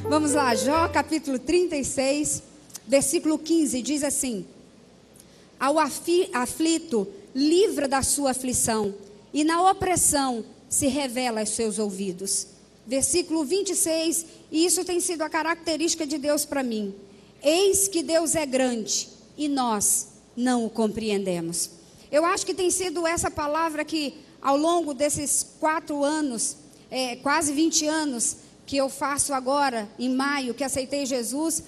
Vamos lá, Jó capítulo 36, versículo 15, diz assim: ao aflito livra da sua aflição, e na opressão se revela aos seus ouvidos. Versículo 26, e isso tem sido a característica de Deus para mim: eis que Deus é grande, e nós não o compreendemos. Eu acho que tem sido essa palavra que ao longo desses 4 anos, quase 20 anos, que eu faço agora, em maio, que aceitei Jesus,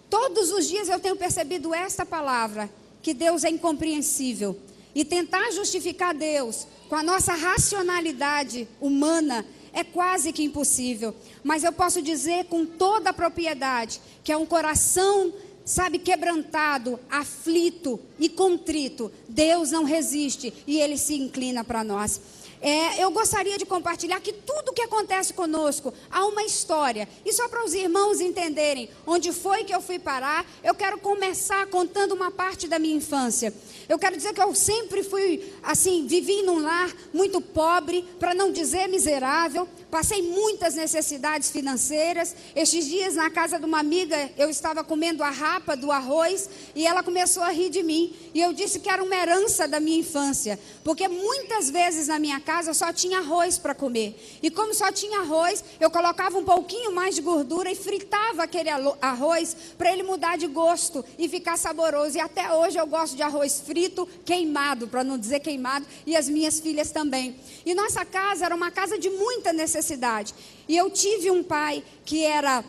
todos os dias eu tenho percebido esta palavra, que Deus é incompreensível. E tentar justificar Deus com a nossa racionalidade humana é quase que impossível. Mas eu posso dizer com toda a propriedade que é um coração, quebrantado, aflito e contrito, Deus não resiste e Ele se inclina para nós. Eu gostaria de compartilhar que tudo que acontece conosco há uma história. E só para os irmãos entenderem onde foi que eu fui parar, eu quero começar contando uma parte da minha infância. Eu quero dizer que eu sempre fui, vivi num lar muito pobre, para não dizer miserável. Passei muitas necessidades financeiras. Estes dias, na casa de uma amiga, eu estava comendo a rapa do arroz e ela começou a rir de mim. E eu disse que era uma herança da minha infância, porque muitas vezes na minha casa só tinha arroz para comer. E como só tinha arroz, eu colocava um pouquinho mais de gordura e fritava aquele arroz para ele mudar de gosto e ficar saboroso. E até hoje eu gosto de arroz frito, queimado, para não dizer queimado, e as minhas filhas também. E nossa casa era uma casa de muita necessidade. E eu tive um pai que era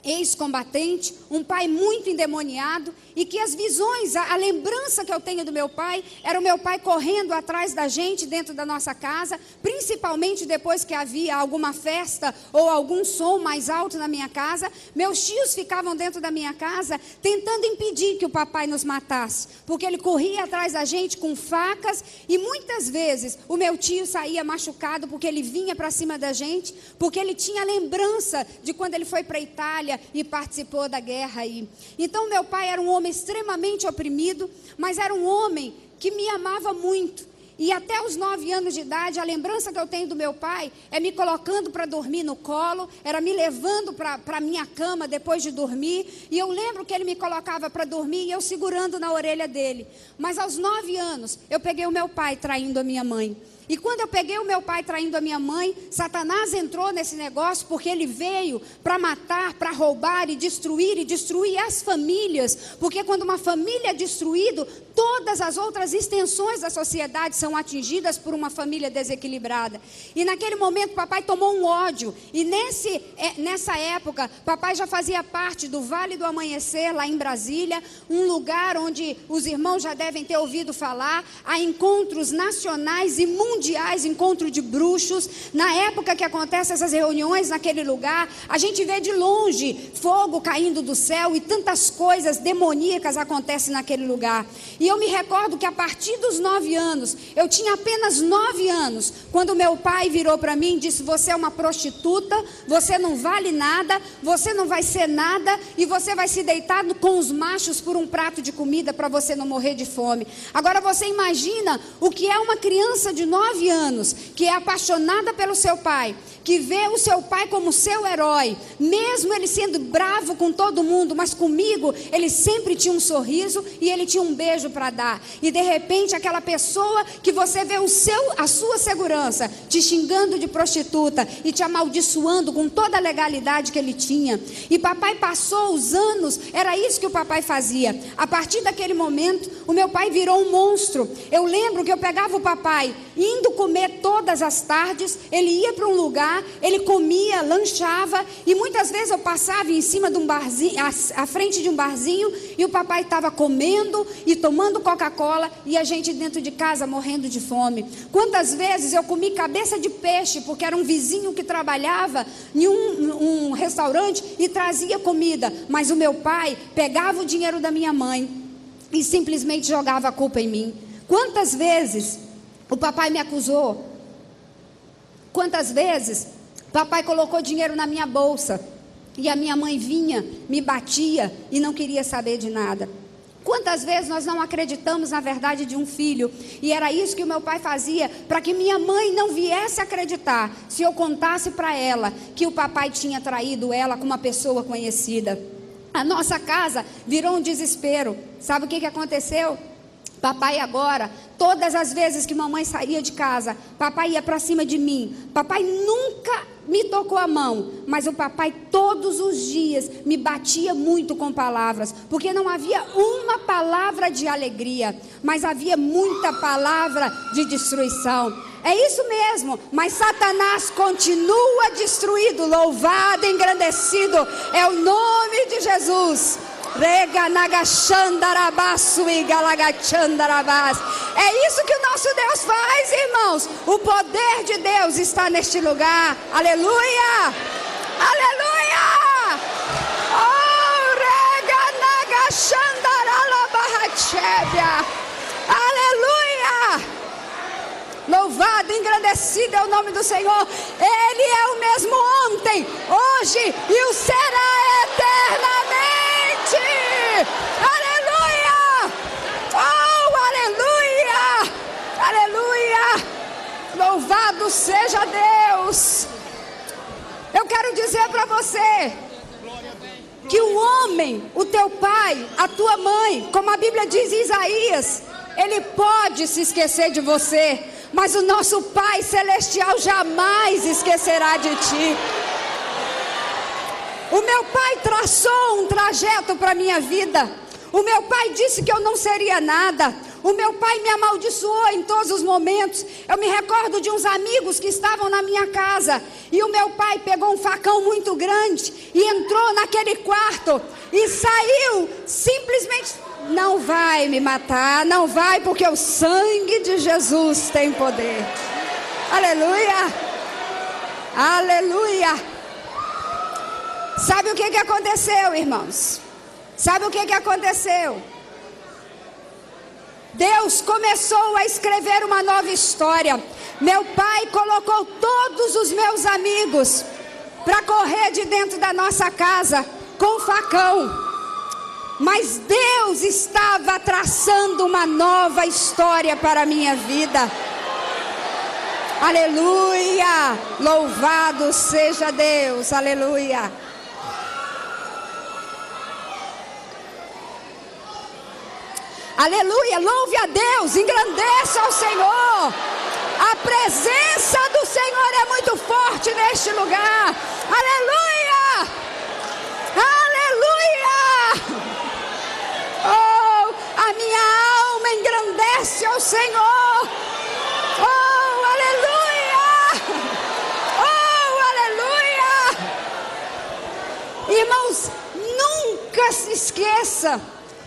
ex-combatente, um pai muito endemoniado, e que as visões, a lembrança que eu tenho do meu pai, era o meu pai correndo atrás da gente dentro da nossa casa, principalmente depois que havia alguma festa ou algum som mais alto na minha casa. Meus tios ficavam dentro da minha casa tentando impedir que o papai nos matasse, porque ele corria atrás da gente com facas, e muitas vezes o meu tio saía machucado porque ele vinha para cima da gente, porque ele tinha lembrança de quando ele foi para a Itália e participou da guerra aí. Então meu pai era um homem extremamente oprimido, mas era um homem que me amava muito. E até os 9 anos de idade, a lembrança que eu tenho do meu pai é me colocando para dormir no colo, era me levando para a minha cama depois de dormir, e eu lembro que ele me colocava para dormir e eu segurando na orelha dele. Mas aos 9 anos, eu peguei o meu pai traindo a minha mãe. E quando eu peguei o meu pai traindo a minha mãe, Satanás entrou nesse negócio, porque ele veio para matar, para roubar e destruir as famílias. Porque quando uma família é destruída, todas as outras extensões da sociedade são atingidas por uma família desequilibrada. E naquele momento papai tomou um ódio. E nessa época, papai já fazia parte do Vale do Amanhecer, lá em Brasília, um lugar onde os irmãos já devem ter ouvido falar. Há encontros nacionais e mundiais, encontro de bruxos. Na época que acontecem essas reuniões naquele lugar, a gente vê de longe fogo caindo do céu e tantas coisas demoníacas acontecem naquele lugar. E eu me recordo que a partir dos 9 anos, eu tinha apenas 9 anos, quando meu pai virou para mim e disse: você é uma prostituta, você não vale nada, você não vai ser nada, e você vai se deitar com os machos por um prato de comida para você não morrer de fome. Agora você imagina o que é uma criança de 9 anos, que é apaixonada pelo seu pai, que vê o seu pai como seu herói, mesmo ele sendo bravo com todo mundo, mas comigo ele sempre tinha um sorriso e ele tinha um beijo para dar. E de repente aquela pessoa que você vê a sua segurança te xingando de prostituta e te amaldiçoando com toda a legalidade que ele tinha. E papai passou os anos, era isso que o papai fazia. A partir daquele momento o meu pai virou um monstro. Eu lembro que eu pegava o papai indo comer todas as tardes, ele ia para um lugar, ele comia, lanchava, e muitas vezes eu passava em cima de um barzinho, à frente de um barzinho, e o papai estava comendo e tomando Coca-Cola, e a gente dentro de casa morrendo de fome. Quantas vezes eu comi cabeça de peixe, porque era um vizinho que trabalhava em um restaurante e trazia comida, mas o meu pai pegava o dinheiro da minha mãe e simplesmente jogava a culpa em mim. Quantas vezes o papai me acusou? Quantas vezes papai colocou dinheiro na minha bolsa e a minha mãe vinha, me batia e não queria saber de nada? Quantas vezes nós não acreditamos na verdade de um filho? E era isso que o meu pai fazia, para que minha mãe não viesse acreditar, se eu contasse para ela que o papai tinha traído ela com uma pessoa conhecida. A nossa casa virou um desespero. Sabe o que aconteceu? Papai agora, todas as vezes que mamãe saía de casa, papai ia para cima de mim. Papai nunca me tocou a mão, mas o papai todos os dias me batia muito com palavras, porque não havia uma palavra de alegria, mas havia muita palavra de destruição. É isso mesmo, mas Satanás continua destruído. Louvado, engrandecido é o nome de Jesus. É isso que o nosso Deus faz, irmãos. O poder de Deus está neste lugar. Aleluia, aleluia. Aleluia. Louvado, engrandecido é o nome do Senhor. Ele é o mesmo ontem, hoje e o será eternamente. Aleluia! Oh, aleluia! Aleluia! Louvado seja Deus! Eu quero dizer para você que o homem, o teu pai, a tua mãe, como a Bíblia diz em Isaías, ele pode se esquecer de você, mas o nosso Pai Celestial jamais esquecerá de ti. O meu pai traçou um trajeto para a minha vida. O meu pai disse que eu não seria nada. O meu pai me amaldiçoou em todos os momentos. Eu me recordo de uns amigos que estavam na minha casa. E o meu pai pegou um facão muito grande e entrou naquele quarto e saiu simplesmente: não vai me matar, não vai, porque o sangue de Jesus tem poder. Aleluia, aleluia. Sabe o que aconteceu, irmãos? Sabe o que aconteceu? Deus começou a escrever uma nova história. Meu pai colocou todos os meus amigos para correr de dentro da nossa casa com facão. Mas Deus estava traçando uma nova história para a minha vida. Aleluia! Louvado seja Deus! Aleluia! Aleluia, louve a Deus, engrandeça ao Senhor. A presença do Senhor é muito forte neste lugar. Aleluia, aleluia. Oh, a minha alma engrandece ao Senhor. Oh, aleluia. Oh, aleluia. Irmãos, nunca se esqueça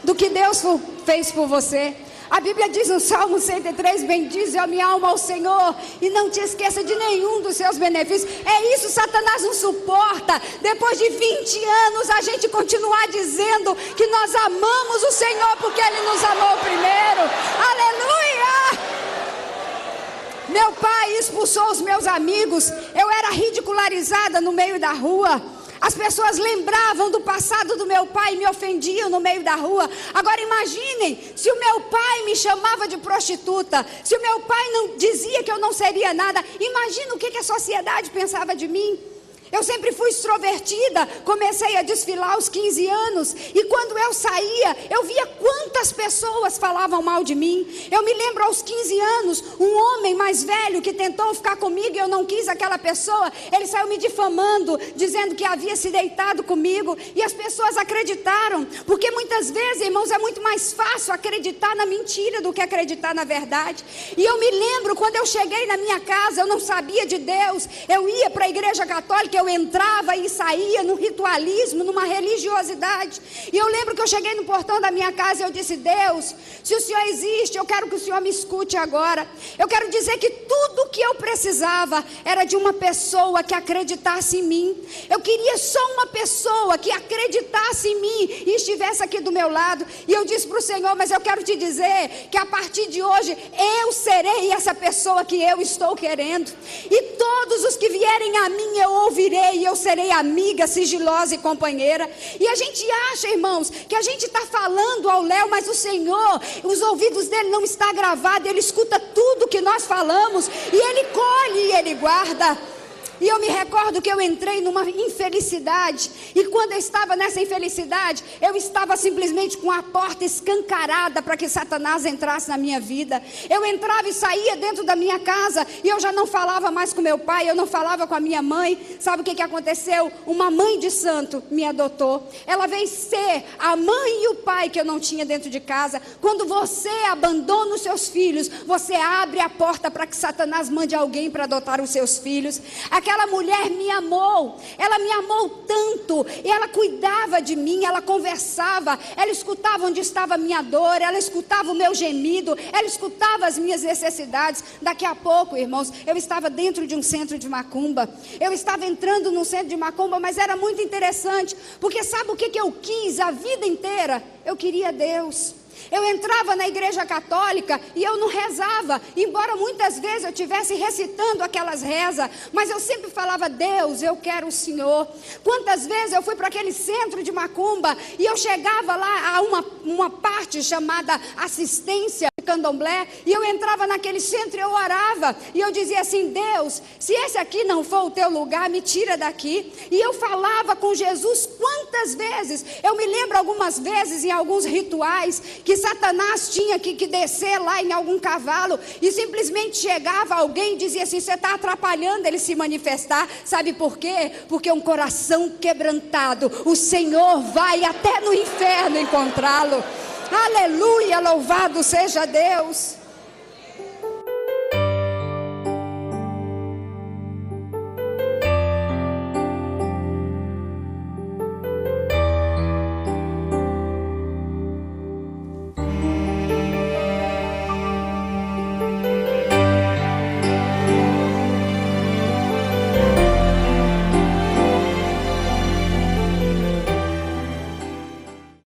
do que Deus fez por você. A Bíblia diz no Salmo 103, bendize a minha alma ao Senhor e não te esqueça de nenhum dos seus benefícios. É isso, Satanás não suporta. Depois de 20 anos a gente continuar dizendo que nós amamos o Senhor porque Ele nos amou primeiro. Aleluia! Meu pai expulsou os meus amigos. Eu era ridicularizada no meio da rua. As pessoas lembravam do passado do meu pai e me ofendiam no meio da rua. Agora imaginem, se o meu pai me chamava de prostituta, se o meu pai não dizia que eu não seria nada, imagina o que a sociedade pensava de mim. Eu sempre fui extrovertida, comecei a desfilar aos 15 anos, e quando eu saía, eu via quantas pessoas falavam mal de mim. Eu me lembro aos 15 anos, um homem mais velho que tentou ficar comigo e eu não quis aquela pessoa, ele saiu me difamando, dizendo que havia se deitado comigo, e as pessoas acreditaram, porque muitas vezes, irmãos, é muito mais fácil acreditar na mentira do que acreditar na verdade. E eu me lembro, quando eu cheguei na minha casa, eu não sabia de Deus, eu ia para a igreja católica, eu entrava e saía no ritualismo, numa religiosidade. E eu lembro que eu cheguei no portão da minha casa e eu disse: Deus, se o Senhor existe, eu quero que o Senhor me escute agora. Eu quero dizer que tudo que eu precisava era de uma pessoa que acreditasse em mim. Eu queria só uma pessoa que acreditasse em mim e estivesse aqui do meu lado. E eu disse para o Senhor: mas eu quero te dizer que a partir de hoje eu serei essa pessoa que eu estou querendo. E todos os que vierem a mim eu ouvirei irei e eu serei amiga, sigilosa e companheira. E a gente acha, irmãos, que a gente está falando ao Léo, mas o Senhor, os ouvidos dele não estão gravados, ele escuta tudo que nós falamos, e ele colhe e ele guarda. E eu me recordo que eu entrei numa infelicidade, e quando eu estava nessa infelicidade, eu estava simplesmente com a porta escancarada para que Satanás entrasse na minha vida. Eu entrava e saía dentro da minha casa, e eu já não falava mais com meu pai, eu não falava com a minha mãe. Sabe o que aconteceu? Uma mãe de santo me adotou. Ela veio ser a mãe e o pai que eu não tinha dentro de casa. Quando você abandona os seus filhos, você abre a porta para que Satanás mande alguém para adotar os seus filhos. Aquela mulher me amou, ela me amou tanto, e ela cuidava de mim, ela conversava, ela escutava onde estava a minha dor, ela escutava o meu gemido, ela escutava as minhas necessidades. Daqui a pouco, irmãos, eu estava dentro de um centro de macumba, eu estava entrando num centro de macumba, mas era muito interessante, porque sabe o que eu quis a vida inteira? Eu queria Deus. Eu entrava na igreja católica e eu não rezava, embora muitas vezes eu estivesse recitando aquelas rezas, mas eu sempre falava: Deus, eu quero o Senhor. Quantas vezes eu fui para aquele centro de macumba e eu chegava lá a uma parte chamada assistência de candomblé, e eu entrava naquele centro e eu orava, e eu dizia assim: Deus, se esse aqui não for o teu lugar, me tira daqui. E eu falava com Jesus quantas vezes, eu me lembro algumas vezes em alguns rituais, que Satanás tinha que descer lá em algum cavalo, e simplesmente chegava alguém e dizia assim: você está atrapalhando ele se manifestar. Sabe por quê? Porque um coração quebrantado, o Senhor vai até no inferno encontrá-lo. Aleluia, louvado seja Deus.